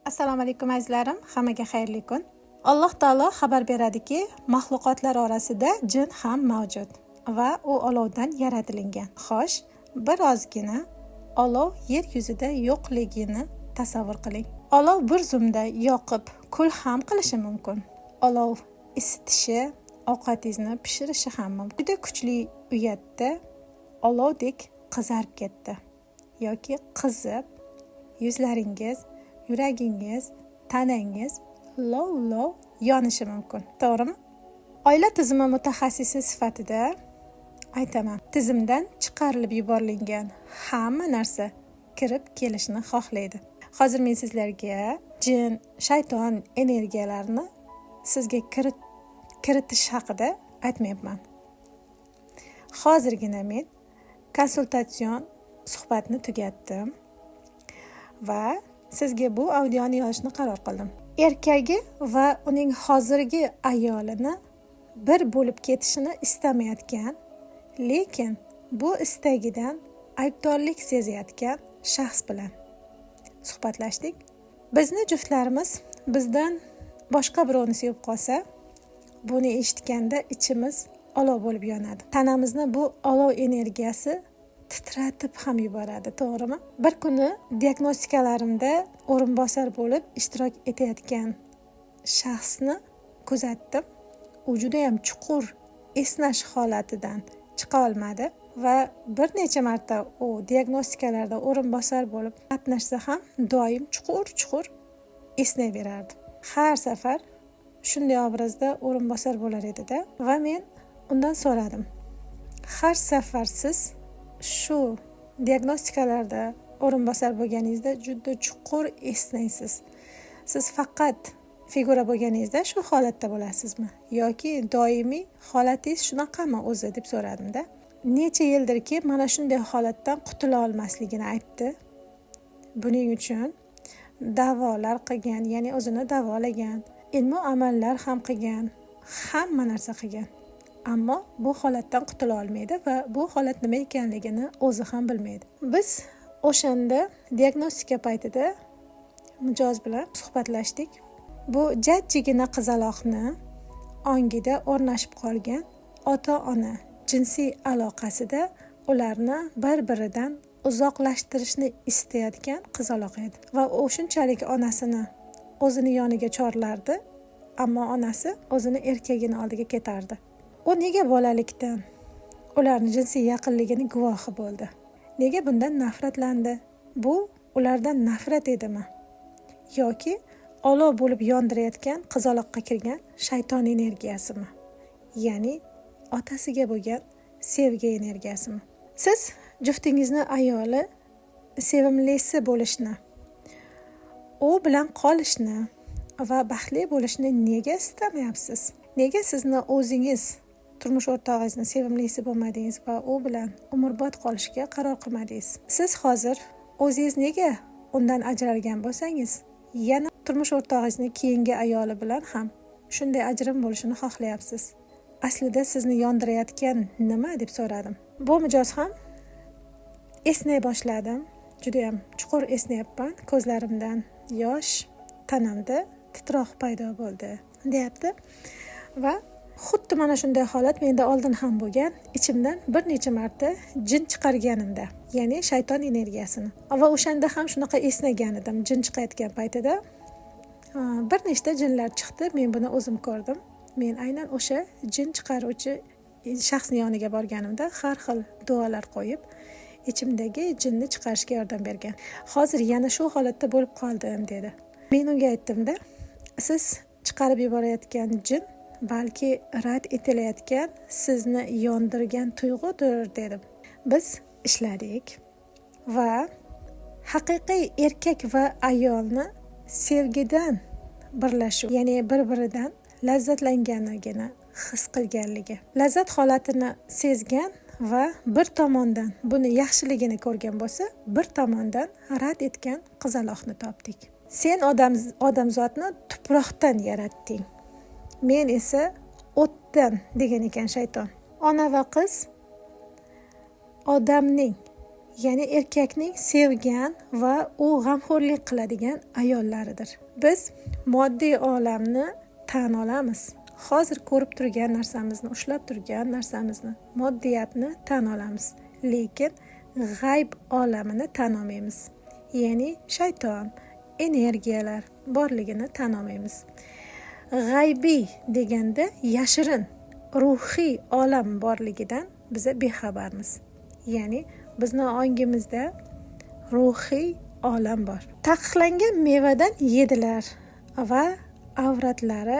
Assalomu alaykum azizlarim, hammaga xayrli kun. Alloh taolo xabar beradiki, mahluqotlar orasida jin ham mavjud va u olovdan yaratilgan. Xo'sh, birozgina olov yer yuzida yo'qligini tasavvur qiling. Olov bir zumda yoqib, kul ham qilishi mumkin. Olov isitishi, ovqatingizni pishirishi ham mumkin. Juda kuchli uyatda olovdek qizarib ketdi yoki qizib yuzlaringiz, yuragingiz, tanangiz lov yonishi mumkin. To'g'rimi? Oila tizimi mutaxassisi sifatida aytaman, tizimdan chiqarilib yuborilgan hamma narsa kirib kelishni xohlaydi. Hozir men sizlarga jin, shayton energiyalarini sizga kiritish haqida aytmayapman. Hozirgina men konsultatsion suhbatni tugatdim va sizga bu audioni yozishni qaror qildim. Erkagi va uning hozirgi ayolini bir bo'lib ketishini istamayotgan, lekin bu istagidan aybdorlik sezayotgan shaxs bilan suhbatlashdik. Bizni juftlarimiz bizdan boshqa birovni sevib qolsa, buni eshitganda ichimiz olov bo'lib yonadi. Tanamizni bu olov energiyasi titratib ham yuboradi, to'g'rimi? Bir kuni diagnostikalarimda o'rinbosar bo'lib ishtirok etayotgan shaxsni kuzatdim. U juda ham chuqur esnash holatidan chiqa olmadi va bir necha marta u diagnostikalarda o'rinbosar bo'lib qatnashsa ham doim chuqur esnayverardi. Har safar shunday obrazda o'rinbosar bo'lar edi-da va men undan so'radim. Har safar siz shu diagnostikalarda o'rinbosar bo'lganingizda juda chuqur esnaysiz. Siz faqat figura bo'lganingizda shu holatda bo'lasizmi yoki doimiy holatingiz shunaqami o'zi deb so'radim-da. Necha yildirki mana shunday holatdan qutula olmasligini aytdi. Buning uchun davolar qilgan, ya'ni o'zini davolagan, ilmu amallar ham qilgan, hamma narsa qilgan. Ammo bu holatdan qutula olmaydi va bu holat nima ekanligini o'zi ham bilmaydi. Biz o'shanda diagnostika paytida mijoz bilan suhbatlashdik. Bu jajjigina qizaloqni ongida o'rnashib qolgan ota-ona jinsiy aloqasida ularni bir-biridan uzoqlashtirishni istayotgan qizaloq edi. Va u shunchalik onasini o'zini yoniga chorlardi, ammo onasi o'zini erkagini oldiga ketardi. U nega bolalikdan ularning jinsiy yaqinligini guvohi bo'ldi? Nega bundan nafratlandi? Bu ulardan nafrat edimi? Yoki olov bo'lib yondirayotgan qizaloqqa kirgan shayton energiyasimi? Ya'ni otasiga bo'lgan sevgi energiyasimi? Siz juftingizni ayoli sevimlisi bo'lishni, u bilan qolishni va baxtli bo'lishni nega istamayapsiz? Nega sizni o'zingiz turmush o'rtog'ingizni sevimlisi bo'lmadingiz va u bilan umrbod qolishga qaror qilmadingiz? Siz hozir o'zingiz nega undan ajralgan bo'lsangiz, yana turmush o'rtog'ingizni keyingi ayoli bilan ham shunday ajrim bo'lishini xohlayapsiz? Aslida sizni yondirayotgan nima deb so'radim. Bu mijoz ham esnay boshladim. Juda ham chuqur esnayapman. Ko'zlarimdan yosh, tanamda titroq paydo bo'ldi, deyapti. Va xuddi mana shunday holat menda oldin ham bo'lgan. Ichimdan bir necha marta jin chiqarganimda, ya'ni shayton energiyasini. Va o'shanda ham shunaqa esnagan edim. Jin chiqayotgan paytida bir nechta jinlar chiqdi. Men buni o'zim ko'rdim. Men aynan o'sha jin chiqaruvchi shaxsning yoniga borganimda har xil duolar qo'yib, ichimdagi jinni chiqarishga yordam bergan. Hozir yana shu holatda bo'lib qoldim dedi. Men unga aytdim-da, siz chiqarib yuborayotgan jin balki rad etilayotgan sizni yondirgan tuyg'udir dedim. Biz ishladik va haqiqiy erkak va ayolni sevgidan birlashuv, ya'ni bir-biridan lazzatlanganligini his qilganligi, lazzat holatini sezgan va bir tomondan buni yaxshiligini ko'rgan bo'lsa, bir tomondan rad etgan qizaloqni topdik. Sen odamzodni tuproqdan yaratding. Men esa o'tdan degan ekan shayton. Ona va qiz odamning ya'ni erkakning sevgan va u g'amxo'rlik qiladigan ayollaridir. Biz moddiy olamni tan olamiz. Hozir ko'rib turgan narsamizni, ushlab turgan narsamizni, moddiyatni tan olamiz. Lekin g'ayb olamini tan olmaymiz. Ya'ni shayton, energiyalar borligini tan olmaymiz. G'aybiy deganda yashirin ruhiy olam borligidan biza bexabarmiz. Ya'ni bizni ongimizda ruhiy olam bor. Taqiqlangan mevadan yedilar va avratlari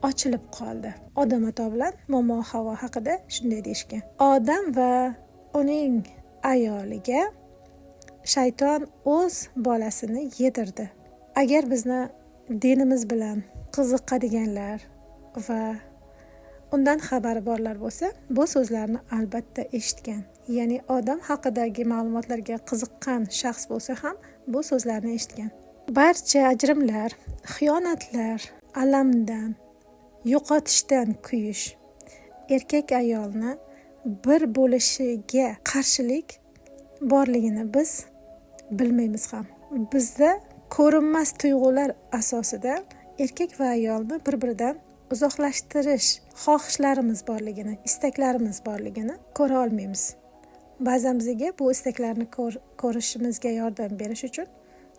ochilib qoldi. Odam ato bilan momo Havo haqida shunday deyishgan. Odam va uning ayoliga shayton o'z bolasini yedirdi. Agar bizni dinimiz bilan qiziqadiganlar va undan xabari borlar bo'lsa, bu so'zlarni albatta eshitgan. Ya'ni odam haqidagi ma'lumotlarga qiziqqan shaxs bo'lsa ham bu so'zlarni eshitgan. Barcha ajrimlar, xiyonatlar, alamdan, yo'qotishdan kuyish erkak ayolni bir bo'lishiga qarshilik borligini biz bilmaymiz ham. Bizda ko'rinmas tuyg'ular asosida erkak va ayolni bir-biridan uzoqlashtirish xohishlarimiz borligini, istaklarimiz borligini ko'ra olmaymiz. Ba'zan bizga bu istaklarni ko'rishimizga yordam berish uchun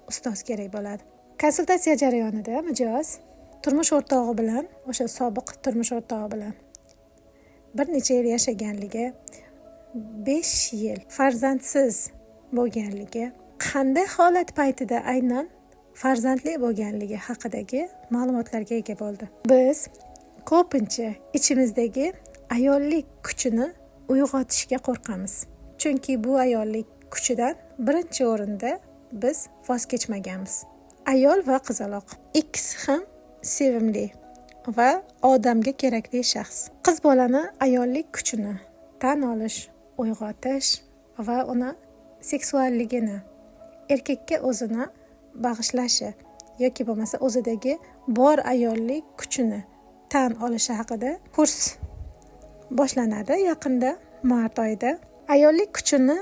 ustoz kerak bo'ladi. Konsultatsiya jarayonida mijoz turmush o'rtog'i bilan, o'sha sobiq turmush o'rtog'i bilan bir necha yil yashaganligi, 5 yil farzandsiz bo'lganligi, qanday holat paytida aynan farzandli bo'lganligi haqidagi ma'lumotlarga ega bo'ldi. Biz ko'pincha ichimizdagi ayollik kuchini uyg'otishga qo'rqamiz. Chunki bu ayollik kuchidan birinchi o'rinda biz voz kechmaganmiz. Ayol va qizaloq ikkisi ham sevimli va odamga kerakli shaxs. Qiz bolani ayollik kuchini tan olish, uyg'otish va uni seksualligini erkakka o'zini bag'ishlashi yoki bo'lmasa o'zidagi bor ayollik kuchini tan olishi haqida kurs boshlanadi yaqinda mart oyida. Ayollik kuchini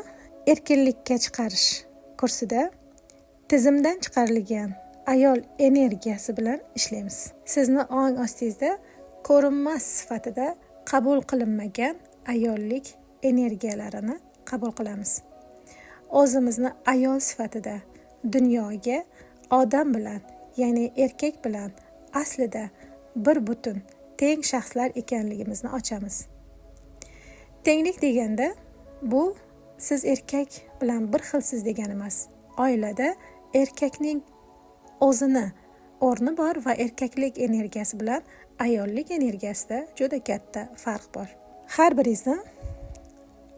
erkinlikka chiqarish kursida tizimdan chiqarilgan ayol energiyasi bilan ishlaymiz. Sizni ong ostingizda ko'rinmas sifatida qabul qilinmagan ayollik energiyalarini qabul qilamiz. O'zimizni ayol sifatida dunyoga odam bilan, ya'ni erkak bilan aslida bir butun teng shaxslar ekanligimizni ochamiz. Tenglik deganda bu siz erkak bilan bir xilsiz degani emas. Oilada erkakning o'zini o'rni bor va erkaklik energiyasi bilan ayollik energiyasida juda katta farq bor. Har biringizni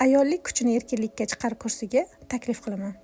ayollik kuchini erkinlikka chiqarish kursiga taklif qilaman.